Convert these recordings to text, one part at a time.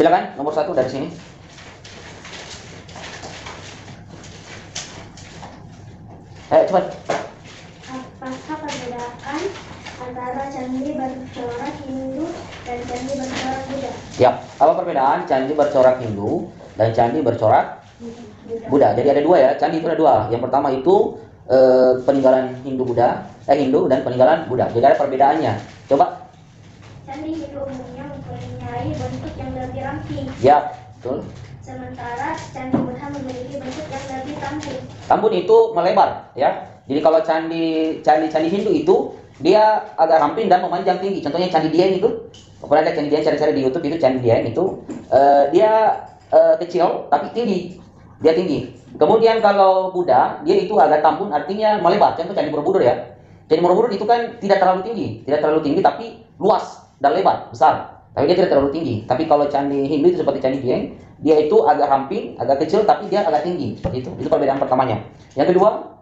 Silakan nomor 1 dari sini. Ayo cepat. Apakah perbedaan antara candi bercorak Hindu dan candi bercorak Buddha? Ya, apa perbedaan candi bercorak Hindu dan candi bercorak Buddha? Jadi ada dua ya, candi itu ada dua. Yang pertama itu peninggalan Hindu dan peninggalan Buddha. Jadi ada perbedaannya. Coba. Candi Hindu umumnya mempunyai bentuk yang lebih ramping. Ya, betul. Sementara candi Buddha memiliki bentuk yang lebih tambun. Tambun itu melebar, ya. Jadi kalau candi Hindu itu dia agak ramping dan memanjang tinggi. Contohnya candi Dieng itu, pernah ada candi Dieng, cari-cari di YouTube itu candi Dieng itu dia kecil tapi tinggi, dia tinggi. Kemudian kalau Buddha dia itu agak tambun, artinya melebar. Contoh candi Borobudur ya. Candi Borobudur itu kan tidak terlalu tinggi tapi luas dan lebar, besar. Tapi dia tidak terlalu tinggi. Tapi kalau candi Hindu itu seperti candi Dieng, dia itu agak ramping, agak kecil tapi dia agak tinggi, seperti itu. Itu perbedaan pertamanya. Yang kedua,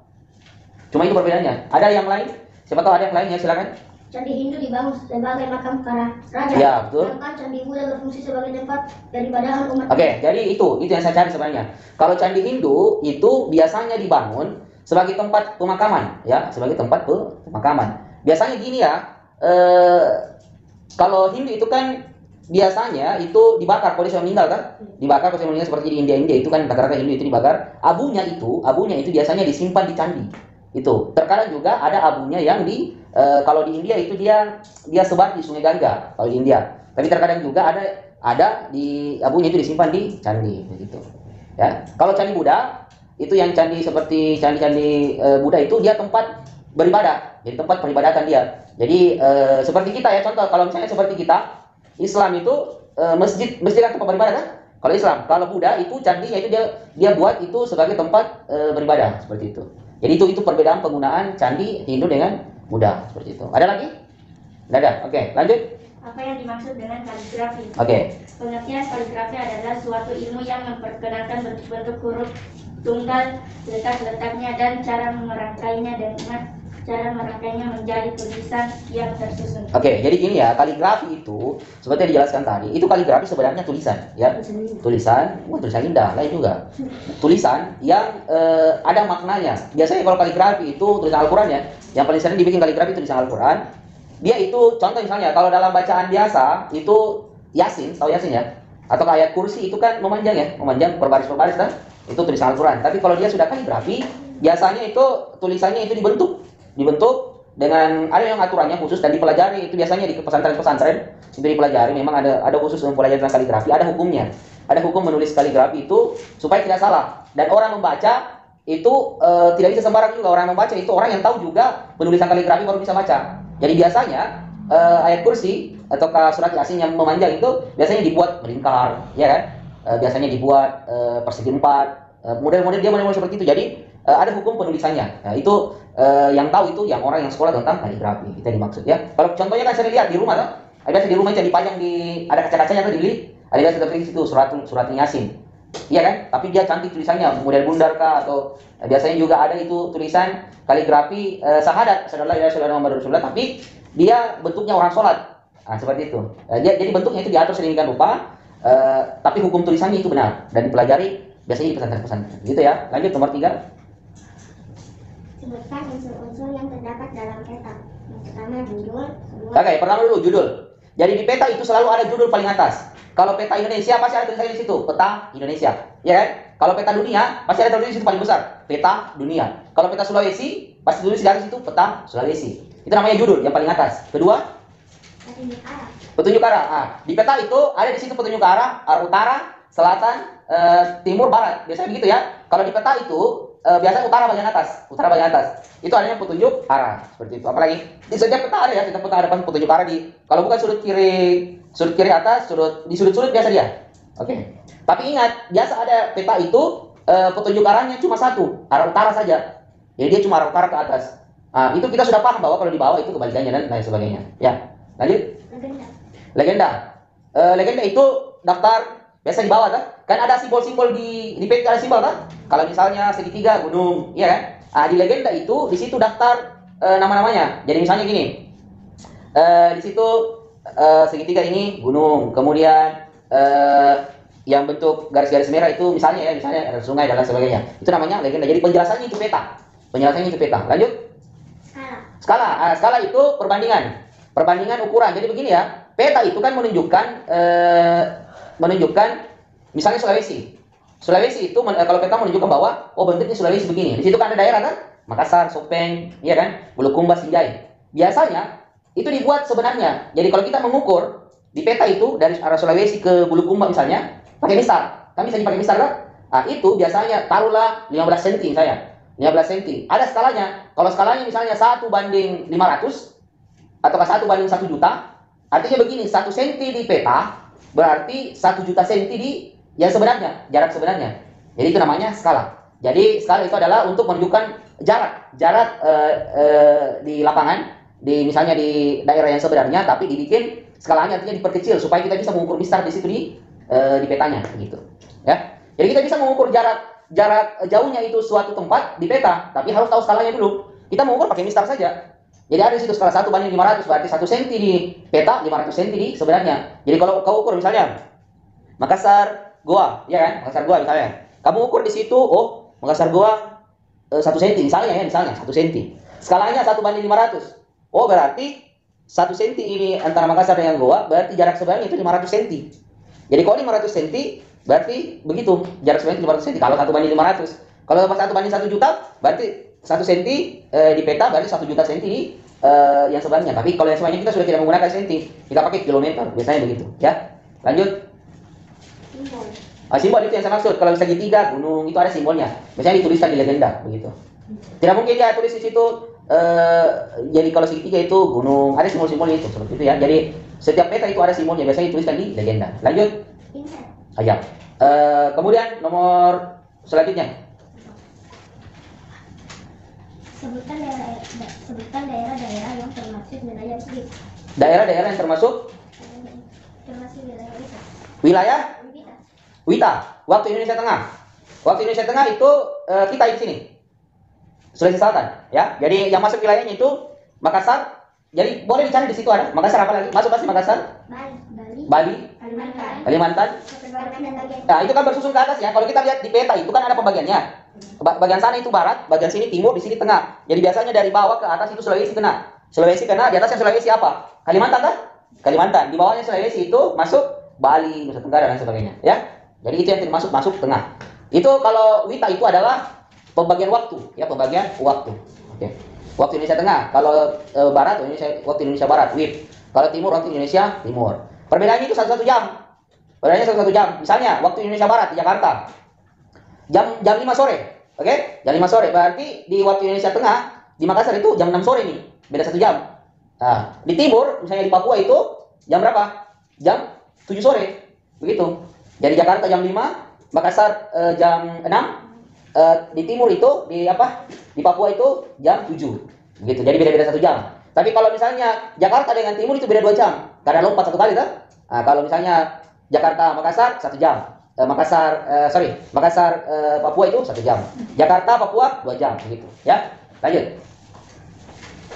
cuma itu perbedaannya. Ada yang lain? Siapa tahu ada yang lain ya, silakan. Candi Hindu dibangun sebagai makam para raja. Ya, betul. Sedangkan candi Buddha berfungsi sebagai tempat peribadahan umat. Oke, jadi itu yang saya cari sebenarnya. Kalau candi Hindu itu biasanya dibangun sebagai tempat pemakaman, ya, sebagai tempat pemakaman. Biasanya gini ya, kalau Hindu itu kan biasanya itu dibakar kalau dia meninggal kan? Dibakar kalau dia meninggal seperti di India itu kan rata-rata Hindu itu dibakar. Abunya itu biasanya disimpan di candi. Itu. Terkadang juga ada abunya yang kalau di India itu dia sebar di Sungai Gangga kalau di India. Tapi terkadang juga ada di abunya itu disimpan di candi begitu. Ya. Kalau candi Buddha itu yang candi seperti candi Buddha itu dia tempat beribadah. Jadi tempat peribadatan dia. Jadi seperti kita ya, contoh kalau misalnya seperti kita Islam itu masjid kan tempat beribadah kan? Kalau Islam, kalau Buddha itu candinya itu dia buat itu sebagai tempat beribadah seperti itu. Jadi itu perbedaan penggunaan candi Hindu dengan Buddha seperti itu. Ada lagi? Tidak ada. Oke, lanjut. Apa yang dimaksud dengan kaligrafi? Oke. Pengertian kaligrafi adalah suatu ilmu yang memperkenalkan bentuk-bentuk huruf tunggal, letak-letaknya dan cara merangkainya menjadi tulisan yang tersusun. Oke, jadi gini ya, kaligrafi itu seperti yang dijelaskan tadi, itu kaligrafi sebenarnya tulisan, ya. Tulisan indah, lain juga. Tulisan yang ada maknanya. Biasanya kalau kaligrafi itu tulisan Al-Qur'an ya. Yang paling sering dibikin kaligrafi tulisan Al-Qur'an. Dia itu contoh misalnya kalau dalam bacaan biasa itu Yasin, tahu Yasin ya? Atau ayat kursi itu kan memanjang berbaris-berbaris kan? Itu tulisan Al-Qur'an. Tapi kalau dia sudah kaligrafi, biasanya itu tulisannya itu dibentuk dengan ada yang aturannya khusus dan dipelajari. Itu biasanya di pesantren-pesantren itu dipelajari. Memang ada khusus mempelajari tentang kaligrafi, ada hukumnya. Ada hukum menulis kaligrafi itu supaya tidak salah. Dan orang membaca itu tidak bisa sembarang juga. Orang membaca itu orang yang tahu juga penulisan kaligrafi baru bisa baca. Jadi biasanya ayat kursi atau surat Yasin yang memanjang itu biasanya dibuat melingkar, ya kan? Biasanya dibuat persegi 4. Model-model seperti itu. Jadi ada hukum penulisannya. Nah, itu yang tahu itu yang orang yang sekolah tentang kaligrafi. Itu dimaksud ya. Kalau contohnya kan saya lihat di rumah tuh. Biasa di rumah itu dipajang ada kaca-kacanya tuh dilihat. Ada biasa tertulis itu surat Yasin. Iya kan? Tapi dia cantik tulisannya, model bundar kah atau biasanya juga ada itu tulisan kaligrafi syahadat, Muhammad Rasulullah, tapi dia bentuknya orang sholat. Nah, seperti itu. Jadi bentuknya itu diatur sedemikian rupa, tapi hukum tulisannya itu benar dan dipelajari biasanya di pesantren-pesantren. Gitu ya. Lanjut nomor 3. Sebutkan unsur-unsur yang terdapat dalam peta. Yang pertama judul. Oke, pertama dulu judul. Jadi di peta itu selalu ada judul paling atas. Kalau peta Indonesia pasti ada tulisannya di situ, peta Indonesia, ya kan? Kalau peta dunia pasti ada tulisannya di situ paling besar, peta dunia. Kalau peta Sulawesi pasti tulis di atas itu peta Sulawesi. Itu namanya judul yang paling atas. Kedua, petunjuk arah. Di peta itu ada di situ petunjuk arah utara, selatan, timur, barat. Biasanya begitu ya. Kalau di peta itu biasanya utara bagian atas. Itu adanya petunjuk arah seperti itu. Apalagi di setiap peta ada ya, setiap peta ada petunjuk arah kalau bukan sudut kiri atas, di sudut-sudut biasa dia. Oke. Tapi ingat, biasa ada peta itu petunjuk arahnya cuma satu, arah utara saja. Jadi dia cuma arah utara ke atas. Nah, itu kita sudah paham bahwa kalau di bawah itu kebalikannya dan lain sebagainya. Ya. Lanjut. Legenda. Legenda itu daftar biasa di bawah kan ada simbol-simbol di peta ada simbol kan? Kalau misalnya segitiga gunung, ya kan? Nah, di legenda itu di situ daftar nama-namanya. Jadi misalnya gini. Di situ segitiga ini gunung, kemudian yang bentuk garis-garis merah itu misalnya ada sungai dan lain sebagainya. Itu namanya legenda. Jadi penjelasannya itu peta. Penjelasannya itu peta. Lanjut. Skala. Skala itu perbandingan. Perbandingan ukuran. Jadi begini ya. Peta itu kan menunjukkan misalnya Sulawesi. Sulawesi itu kalau peta menunjukkan bahwa bentuknya Sulawesi begini. Di situ kan ada daerah kan? Makassar, Sopeng, iya kan? Bulukumba, Sinjai. Biasanya itu dibuat sebenarnya. Jadi kalau kita mengukur di peta itu dari arah Sulawesi ke Bulukumba misalnya, pakai mistar. Kan bisa dipakai mistar kan? Nah, itu biasanya taruhlah 15 cm saya. 15 cm. Ada skalanya. Kalau skalanya misalnya 1:500 atau 1:1 juta, artinya begini, 1 cm di peta berarti 1 juta cm di yang sebenarnya, jarak sebenarnya. Jadi itu namanya skala. Jadi skala itu adalah untuk menunjukkan jarak di lapangan, misalnya di daerah yang sebenarnya, tapi dibikin skalanya artinya diperkecil supaya kita bisa mengukur mistar di situ di petanya, gitu. Ya. Jadi kita bisa mengukur jarak jauhnya itu suatu tempat di peta, tapi harus tahu skalanya dulu. Kita mengukur pakai mistar saja. Jadi ada di situ skala 1:500 berarti 1 cm di peta, 500 cm di sebenarnya. Jadi kalau kau ukur misalnya Makassar Goa, ya kan? Makassar Goa misalnya. Kamu ukur di situ, Makassar Goa 1 cm misalnya 1 cm. Skalanya 1:500. Berarti 1 cm ini antara Makassar dengan Goa, berarti jarak sebenarnya itu 500 cm. Jadi kalau 500 cm berarti begitu, jarak sebenarnya 500 cm kalau 1:500. Kalau 1:1 juta berarti 1 cm di peta berarti 1 juta cm di yang sebenarnya. Tapi kalau yang sebenarnya kita sudah tidak menggunakan cm, kita pakai kilometer, biasanya begitu, ya. Lanjut. Simbol itu yang saya maksud. Kalau segitiga, gunung itu ada simbolnya. Biasanya dituliskan di legenda, begitu. Tidak mungkin dia tulis di situ. Jadi kalau segitiga itu gunung, ada simbol-simbolnya itu seperti itu ya. Jadi setiap peta itu ada simbolnya. Biasanya dituliskan di legenda. Lanjut. Ayo. Kemudian nomor selanjutnya. Sebutkan daerah-daerah yang termasuk wilayah WITA. Daerah-daerah yang termasuk wilayah WITA. Wilayah WITA. Waktu Indonesia Tengah. Waktu Indonesia Tengah itu kita di sini. Sulawesi Selatan, ya. Jadi yang masuk wilayahnya itu Makassar. Jadi boleh dicari di situ ada. Makassar apa lagi? Masuk pasti Makassar. Bali. Kalimantan. Nah, itu kan bersusun ke atas ya. Kalau kita lihat di peta itu kan ada pembagiannya. Bagian sana itu barat, bagian sini timur, di sini tengah. Jadi biasanya dari bawah ke atas itu Sulawesi kena. Sulawesi kena, di atasnya Sulawesi apa? Kalimantan kan? Kalimantan. Di bawahnya Sulawesi itu masuk Bali, Nusa Tenggara dan sebagainya, ya. Jadi itu yang masuk tengah. Itu kalau WITA itu adalah pembagian waktu, ya, pembagian waktu. Oke. Waktu Indonesia Tengah. Kalau barat waktu Indonesia Barat, WIB. Kalau timur waktu Indonesia Timur. Perbedaannya itu 1 jam. Perbedaannya 1 jam. Misalnya waktu Indonesia Barat di Jakarta jam 5 sore. Oke? Jam 5 sore. Berarti di waktu Indonesia Tengah di Makassar itu jam 6 sore nih. Beda 1 jam. Nah, di timur misalnya di Papua itu jam berapa? Jam 7 sore. Begitu. Jadi Jakarta jam 5, Makassar jam 6. Di timur itu di Papua itu jam 7. Begitu. Jadi beda-beda 1 jam. Tapi kalau misalnya Jakarta dengan timur itu beda 2 jam. Karena lompat 1 kali kan? Nah, kalau misalnya Jakarta Makassar 1 jam. Makassar Papua itu 1 jam. Jakarta Papua 2 jam begitu, ya. Lanjut.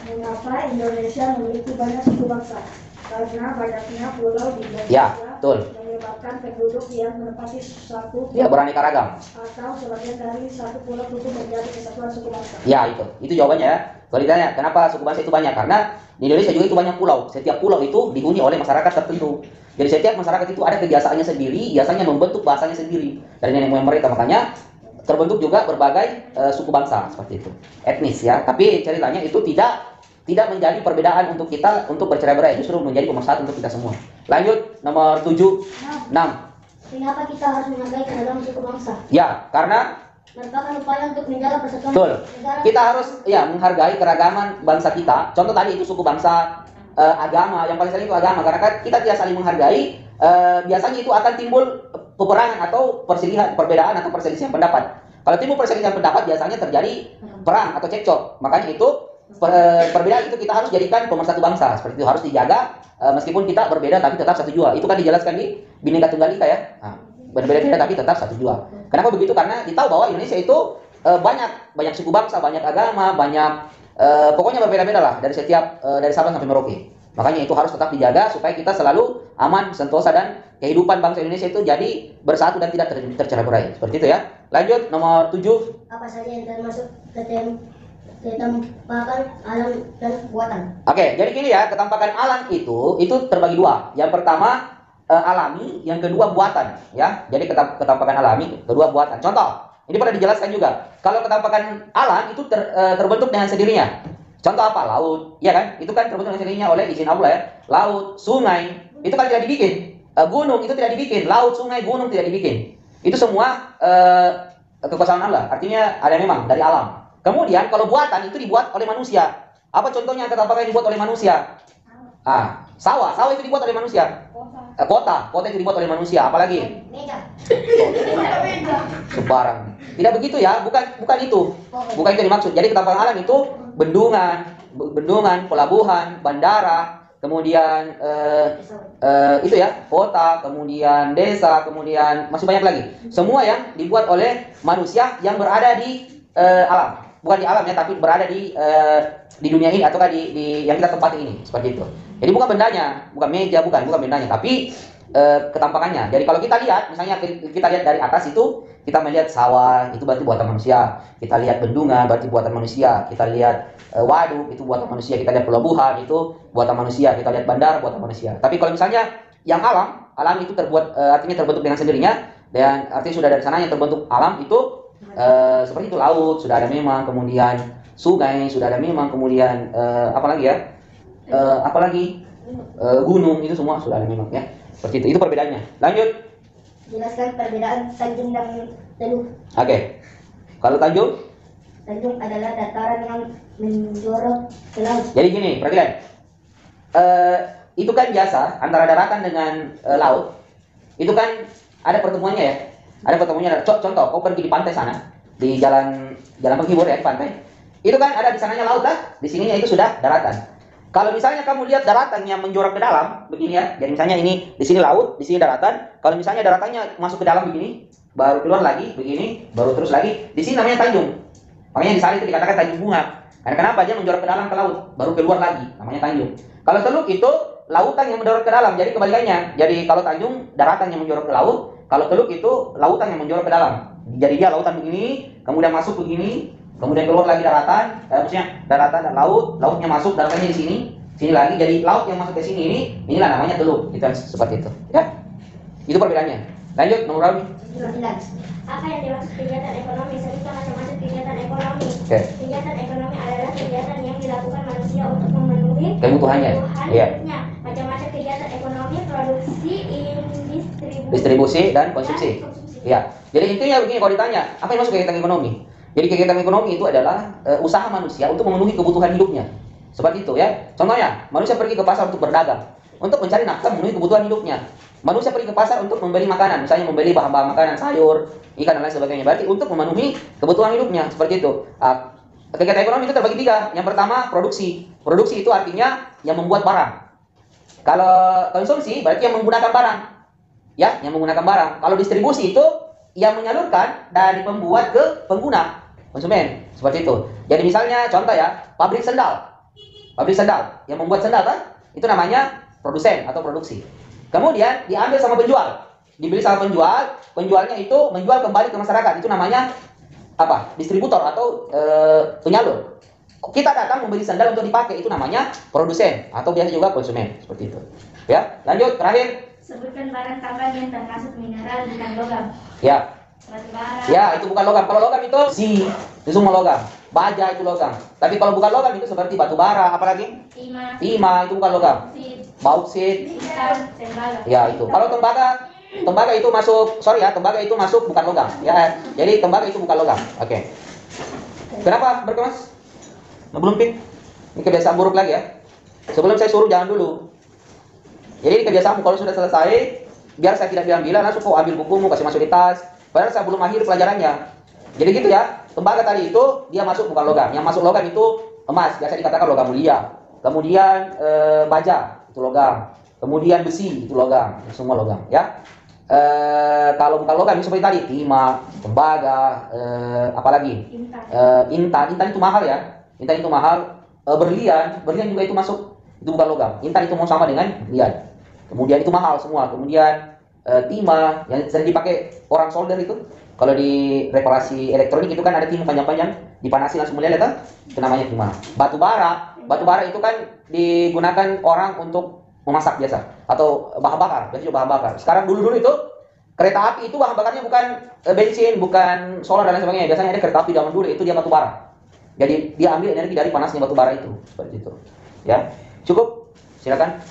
Mengapa Indonesia memiliki banyak suku bangsa? Karena banyaknya pulau di Indonesia, Ya, betul. menyebabkan penduduk yang menempati satu Ya, beraneka ragam. atau sebagian dari satu pulau itu menjadi kesatuan suku bangsa. Ya, itu jawabannya ya. Kalau ditanya kenapa suku bangsa itu banyak, karena di Indonesia juga itu banyak pulau. Setiap pulau itu dihuni oleh masyarakat tertentu. Jadi setiap masyarakat itu ada kebiasaannya sendiri, biasanya membentuk bahasanya sendiri dari nenek moyang mereka. Makanya terbentuk juga berbagai suku bangsa seperti itu, etnis ya. Tapi ceritanya itu tidak menjadi perbedaan untuk kita untuk bercerai-berai, justru menjadi pemersatu untuk kita semua. Lanjut, nomor 7. 6. Mengapa kita harus menghargai keragaman suku bangsa? Ya, karena merupakan upaya untuk menjaga persatuan betul. negara. Kita harus menghargai keragaman bangsa kita. Contoh tadi itu suku bangsa, agama, yang paling sering itu agama. Karena kan kita tidak saling menghargai, biasanya itu akan timbul peperangan atau perselisihan, perbedaan atau perselisihan pendapat. Kalau timbul perselisihan pendapat biasanya terjadi perang atau cekcok. Makanya itu perbedaan itu kita harus jadikan pemersatu bangsa. Seperti itu harus dijaga, meskipun kita berbeda tapi tetap satu jua. Itu kan dijelaskan di Bhinneka Tunggal Ika ya. Nah, berbeda-beda tapi tetap satu jua. Kenapa begitu? Karena kita tahu bahwa Indonesia itu banyak suku bangsa, banyak agama, banyak pokoknya berbeda-beda lah dari setiap dari Sabang sampai Merauke. Makanya itu harus tetap dijaga supaya kita selalu aman, sentosa dan kehidupan bangsa Indonesia itu jadi bersatu dan tidak tercerai-berai. Seperti itu ya. Lanjut nomor 7. Apa saja yang termasuk ketampakan alam dan buatan? Oke, jadi gini ya, ketampakan alam itu terbagi dua. Yang pertama alami, yang kedua buatan, ya. Jadi ketampakan alami, kedua buatan. Contoh, ini pernah dijelaskan juga. Kalau ketampakan alam itu terbentuk dengan sendirinya. Contoh apa? Laut, ya kan? Itu kan terbentuk dengan sendirinya oleh izin Allah ya. Laut, sungai, itu kan tidak dibikin. Gunung itu tidak dibikin. Laut, sungai, gunung tidak dibikin. Itu semua kekuasaan Allah. Artinya ada memang dari alam. Kemudian kalau buatan itu dibuat oleh manusia. Apa contohnya ketampakan yang dibuat oleh manusia? Sawah itu dibuat oleh manusia. Kota itu dibuat oleh manusia. Apalagi? Meja. Sembarang. Tidak begitu ya, bukan itu. Bukan itu yang dimaksud. Jadi ketampakan alam itu bendungan, pelabuhan, bandara, kemudian itu ya, kota, kemudian desa, kemudian masih banyak lagi. Semua yang dibuat oleh manusia yang berada di alam. Bukan di alam ya, tapi berada di dunia ini ataukah di yang kita tempati ini, seperti itu. Jadi bukan bendanya, bukan meja, bukan bendanya, tapi ketampakannya. Jadi kalau kita lihat, misalnya kita lihat dari atas itu, kita melihat sawah, itu berarti buatan manusia. Kita lihat bendungan, berarti buatan manusia. Kita lihat waduk, itu buatan manusia. Kita lihat pelabuhan, itu buatan manusia. Kita lihat bandar, buatan manusia. Tapi kalau misalnya yang alam itu artinya terbentuk dengan sendirinya, dan artinya sudah dari sana yang terbentuk alam itu seperti itu. Laut sudah ada memang, kemudian sungai sudah ada memang, kemudian apalagi ya, gunung, itu semua sudah ada memang ya. Seperti itu perbedaannya. Lanjut. Jelaskan perbedaan tanjung dan teluk. Oke. Kalau tanjung? Tanjung adalah dataran yang menjorok ke laut. Jadi gini, perhatikan. Itu kan biasa antara daratan dengan laut. Itu kan ada pertemuannya ya. Ada pertemuannya. Contoh, kau pergi di pantai sana, di jalan penghibur ya, di pantai. Itu kan ada di sananya laut lah, di sininya itu sudah daratan. Kalau misalnya kamu lihat daratan yang menjorok ke dalam, begini ya. Jadi misalnya ini di sini laut, di sini daratan. Kalau misalnya daratannya masuk ke dalam begini, baru keluar lagi begini, baru terus lagi. Di sini namanya tanjung. Makanya di sana itu dikatakan tanjung bunga. Karena kenapa? Dia menjorok ke dalam ke laut, baru keluar lagi, namanya tanjung. Kalau teluk itu lautan yang menjorok ke dalam, jadi kebalikannya. Jadi kalau tanjung daratan yang menjorok ke laut, kalau teluk itu lautan yang menjorok ke dalam. Jadi dia lautan begini, kemudian masuk begini, kemudian keluar lagi daratan, maksudnya daratan dan lautnya masuk, daratannya di sini lagi, jadi laut yang masuk ke sini inilah namanya teluk, itu seperti itu, ya. Itu perbedaannya. Lanjut, nomor berapa? Apa yang dimaksud kegiatan ekonomi? Serta macam-macam kegiatan ekonomi. Kegiatan ekonomi adalah kegiatan yang dilakukan manusia untuk memenuhi kebutuhannya. Hidupnya. Macam-macam kegiatan ekonomi, produksi, distribusi dan konsumsi. Ya. Jadi intinya begini, kalau ditanya, apa yang masuk kegiatan ekonomi? Jadi kegiatan ekonomi itu adalah usaha manusia untuk memenuhi kebutuhan hidupnya. Seperti itu ya. Contohnya, manusia pergi ke pasar untuk berdagang, untuk mencari nafkah memenuhi kebutuhan hidupnya. Manusia pergi ke pasar untuk membeli makanan, misalnya membeli bahan-bahan makanan, sayur, ikan dan lain sebagainya. Berarti untuk memenuhi kebutuhan hidupnya, seperti itu. Kegiatan ekonomi itu terbagi tiga. Yang pertama, produksi. Produksi itu artinya yang membuat barang. Kalau konsumsi berarti yang menggunakan barang. Ya, yang menggunakan barang. Kalau distribusi itu yang menyalurkan dari pembuat ke pengguna, konsumen, seperti itu. Jadi misalnya contoh ya, pabrik sendal yang membuat sendal kan, itu namanya produsen atau produksi. Kemudian diambil sama penjual, dibeli sama penjual, penjualnya itu menjual kembali ke masyarakat, itu namanya apa? Distributor atau penyalur. Kita datang membeli sandal untuk dipakai, itu namanya produsen atau biasa juga konsumen, seperti itu. Ya, lanjut terakhir. Sebutkan barang tambang yang termasuk mineral bukan logam. Ya. Batubara. Ya, itu bukan logam. Kalau logam itu itu semua logam. Baja itu logam. Tapi kalau bukan logam itu seperti batu bara, apalagi? Timah itu bukan logam. Bauksit. Tembaga. Ya, itu. Kalau tembaga itu masuk, tembaga itu masuk bukan logam. Ya, jadi tembaga itu bukan logam. Oke. Kenapa berkemas? Belum pin. Ini kebiasaan buruk lagi ya. Sebelum saya suruh jangan dulu. Jadi ini kebiasaanmu, kalau sudah selesai, biar saya tidak bilang-bilang, langsung kau ambil bukumu, kasih masuk di tas. Padahal saya belum akhir pelajarannya. Jadi gitu ya. Tembaga tadi itu dia masuk bukan logam. Yang masuk logam itu emas, biasa dikatakan logam mulia. Kemudian baja itu logam. Kemudian besi itu logam. Semua logam ya. Kalau bukan logam ini seperti tadi timah, tembaga, apalagi intan itu mahal ya. Intan itu mahal. Berlian juga itu masuk, itu bukan logam. Intan itu mau sama dengan berlian. Kemudian itu mahal semua. Kemudian timah yang sering dipakai orang solder itu. Kalau di reparasi elektronik itu kan ada timah panjang-panjang, dipanasi langsung meleleh kan? Itu namanya timah. Batu bara itu kan digunakan orang untuk memasak biasa atau bahan bakar, biasanya bahan bakar. Sekarang dulu itu kereta api itu bahan bakarnya bukan bensin, bukan solar dan lain sebagainya. Biasanya ada kereta api zaman dulu itu dia batu bara. Jadi dia ambil energi dari panasnya batu bara itu, seperti itu. Ya, cukup. Silakan.